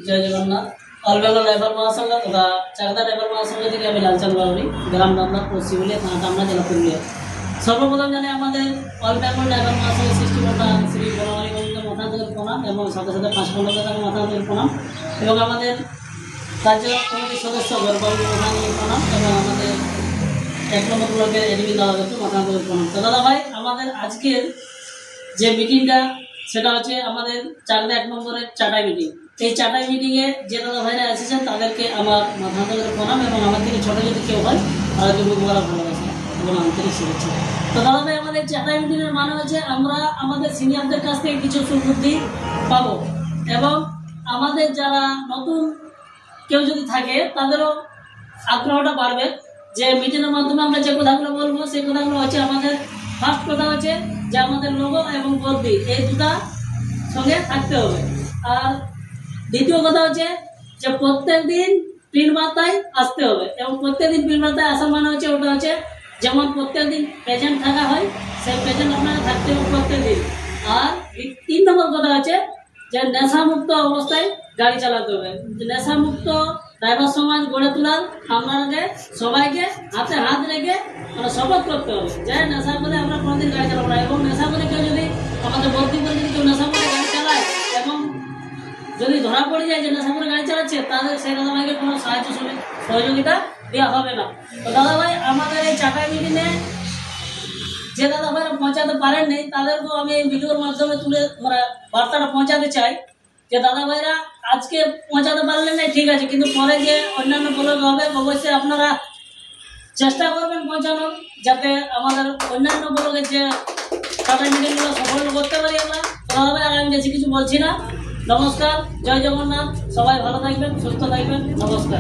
জয় Jagannath. All Bengal driver মহাসংঘ তথা Chakdah driver মহাসংঘ থেকে আমি লালচাঁদ বাউরি, গ্রাম দামদার, পশ্চিম পুরুলিয়া, থানা টামনা, জেলা পুরুলিয়া। সর্বপ্রথম জানি আমাদের অল বেঙ্গল ড্রাইভার মহাসংঘের সৃষ্টিকর্তা শ্রী বনমালী গোবিন্দ মাথান্তরের প্রণাম এবং সাথে সাথে 5 পণ্ডিতের মাথান্তরের প্রণাম এবং আমাদের কার্য কমিটির সদস্য গৌরবাবু মাথান্তরের প্রণাম এবং আমাদের 1 নম্বর ব্লকের এডিবি দাদাদেরকে মাথান্তরের প্রণাম। তো দাদা ভাই, আমাদের আজকের যে মিটিংটা সেটা হচ্ছে আমাদের চাকদা 1 নম্বরের চাটাই মিটিং। এই চাটাই মিটিংয়ে যে দাদা ভাইরা এসেছেন তাদেরকে আমার মাথান্তরের প্রণাম এবং আমার থেকে ছোটো যদি কেউ হয় তাদেরকে বুকবেলা ভালোবাসা এবং আন্তরিক শুভেচ্ছা। তো দাদা ভাই, আমাদের চাটাই মিটিংয়ের মানে হচ্ছে আমরা আমাদের সিনিয়রদের কাছ থেকে কিছু সুবুদ্ধি পাবো এবং আমাদের যারা নতুন কেউ যদি থাকে তাদেরও আগ্রহটা বাড়বে যে মিটিংয়ের মাধ্যমে আমরা যে কথাগুলো বলবো সেই কথাগুলো হচ্ছে আমাদের ফার্স্ট কথা হচ্ছে যে আমাদের লোগো এবং বর্দি এই দুটা সঙ্গে থাকতে হবে। আর দ্বিতীয় কথা হচ্ছে যে প্রত্যেক দিন প্রিন্ট বার্তায় আসতে হবে এবং প্রত্যেক দিন প্রিন্ট বার্তায় আসার মানে হচ্ছে ওটা হচ্ছে যেমন প্রত্যেক দিন প্রেজেন্ট থাকা হয় সেই প্রেজেন্ট আপনারা থাকতে হবে প্রত্যেক দিন। আর 3 নম্বর কথা হচ্ছে যে নেশামুক্ত অবস্থায় গাড়ি চালাতে হবে। নেশামুক্ত ড্রাইভার সমাজ গড়ে তোলার আপনাকে সবাইকে হাতে হাত রেখে মানে শপথ করতে হবে যে নেশা করে আমরা কোনোদিন গাড়ি চালাবো না এবং নেশা করে কেউ যদি আমাদের বর্তি করে যদি কেউ নেশা করে গাড়ি চালায় এবং যদি ধরা পড়ে যায় যে নেশা করে গাড়ি চালাচ্ছে তাদের সেই দাদা ভাইকে কোনো সাহায্য সহযোগিতা দেওয়া হবে না। তো দাদা ভাই, আমাদের এই চাটাই মিটিংয়ে যে দাদা ভাইরা পৌঁছাতে পারেননি তাদেরকেও আমি এই ভিডিওর মাধ্যমে তুলে মানে বার্তাটা পৌঁছাতে চাই যে দাদা ভাইরা আজকে পৌঁছাতে পারলেন না ঠিক আছে, কিন্তু পরে যে অন্যান্য ব্লগ হবে অবশ্যই আপনারা চেষ্টা করবেন পৌঁছানোর, যাতে আমাদের অন্যান্য ব্লগের যে চাটাই মিটিংগুলো সফল করতে পারি আমরা। দাদা ভাই, আর আমি বেশি কিছু বলছি না। নমস্কার, জয় জগন্নাথ, সবাই ভালো থাকবেন, সুস্থ থাকবেন, নমস্কার।